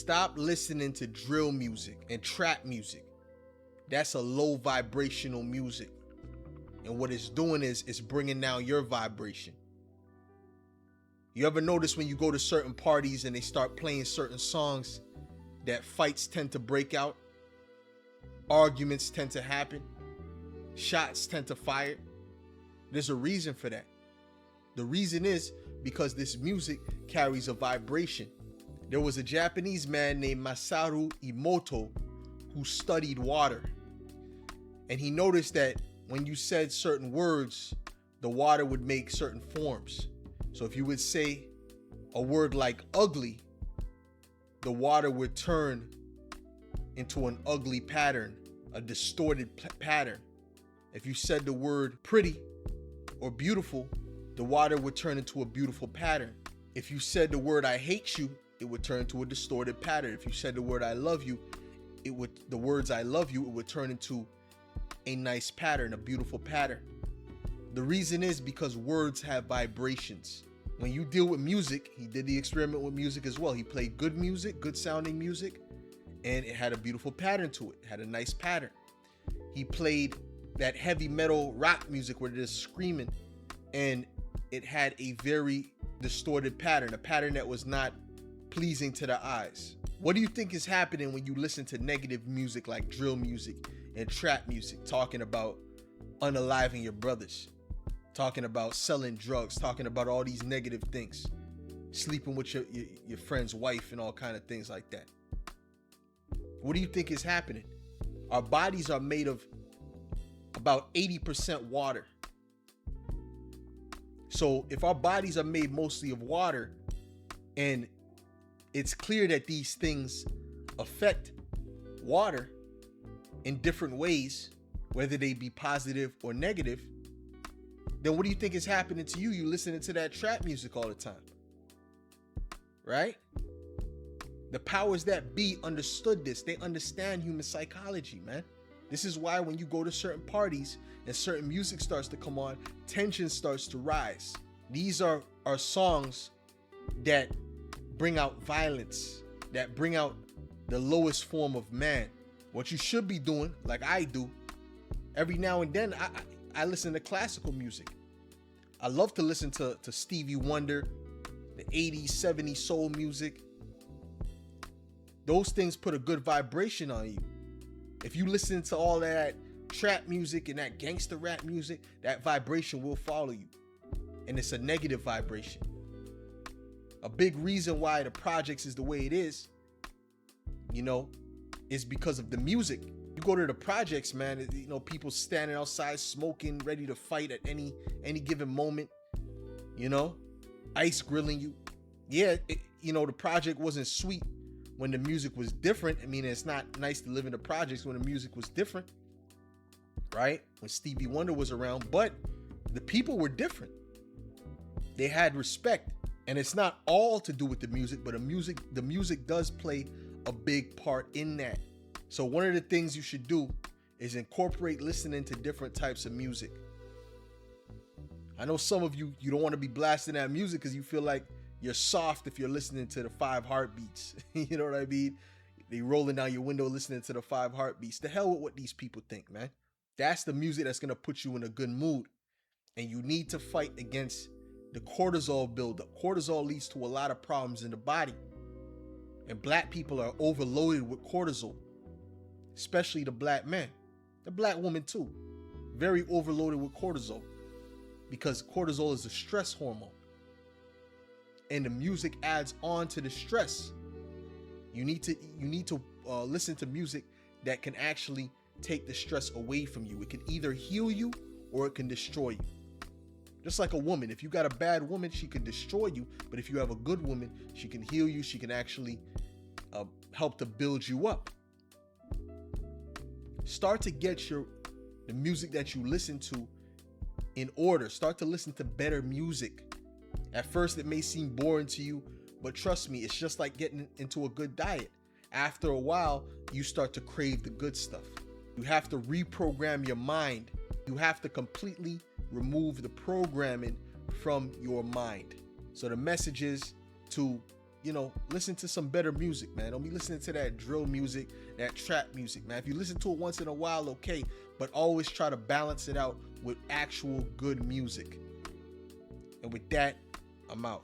Stop listening to drill music and trap music. That's a low vibrational music. And what it's doing is it's bringing down your vibration. You ever notice when you go to certain parties and they start playing certain songs that fights tend to break out? Arguments tend to happen. Shots tend to fire. There's a reason for that. The reason is because this music carries a vibration. There was a Japanese man named Masaru Emoto who studied water. And he noticed that when you said certain words, the water would make certain forms. So if you would say a word like ugly, the water would turn into an ugly pattern, a distorted pattern. If you said the word pretty or beautiful, the water would turn into a beautiful pattern. If you said the word I hate you, it would turn into a distorted pattern. If you said the word I love you, it would turn into a nice pattern, a beautiful pattern. The reason is because words have vibrations. When you deal with music, he did the experiment with music as well. He played good music, good sounding music, and it had a beautiful pattern to it. It had a nice pattern. He played that heavy metal rock music where they're screaming, and it had a very distorted pattern, a pattern that was not pleasing to the eyes. What do you think is happening when you listen to negative music like drill music and trap music, talking about unaliving your brothers, talking about selling drugs, talking about all these negative things, sleeping with your friend's wife and all kind of things like that? What do you think is happening? Our bodies are made of about 80% water. So if our bodies are made mostly of water, and it's clear that these things affect water in different ways, whether they be positive or negative, then what do you think is happening to you? You listening to that trap music all the time, right? The powers that be understood this. They understand human psychology, man. This is why when you go to certain parties and certain music starts to come on, tension starts to rise. These are songs that bring out violence, that bring out the lowest form of man. What you should be doing, like I do, every now and then, I listen to classical music. I love to listen to Stevie Wonder, the 80s, 70s soul music. Those things put a good vibration on you. If you listen to all that trap music and that gangster rap music, that vibration will follow you. And it's a negative vibration. A big reason why the projects is the way it is, is because of the music. You go to the projects, man, people standing outside smoking, ready to fight at any given moment, ice grilling you. Yeah, the project wasn't sweet when the music was different. I mean, it's not nice to live in the projects when the music was different, right? When Stevie Wonder was around, but the people were different. They had respect, and it's not all to do with the music, but the music does play a big part in that. So one of the things you should do is incorporate listening to different types of music. I know some of you don't want to be blasting that music because you feel like you're soft if you're listening to the 5 heartbeats. You know what I mean? They rolling down your window listening to the 5 heartbeats. The hell with what these people think, man. That's the music that's going to put you in a good mood. And you need to fight against the cortisol buildup. Cortisol leads to a lot of problems in the body. And black people are overloaded with cortisol, especially the black man. The black woman too. Very overloaded with cortisol because cortisol is a stress hormone. And the music adds on to the stress. You need to listen to music that can actually take the stress away from you. It can either heal you or it can destroy you. Just like a woman. If you got a bad woman, she can destroy you. But if you have a good woman, she can heal you. She can actually help to build you up. Start to get the music that you listen to in order. Start to listen to better music. At first, it may seem boring to you, but trust me, it's just like getting into a good diet. After a while, you start to crave the good stuff. You have to reprogram your mind. You have to completely remove the programming from your mind. So the message is to, listen to some better music, man. Don't be listening to that drill music, that trap music, man. If you listen to it once in a while, okay, but always try to balance it out with actual good music. And with that, I'm out.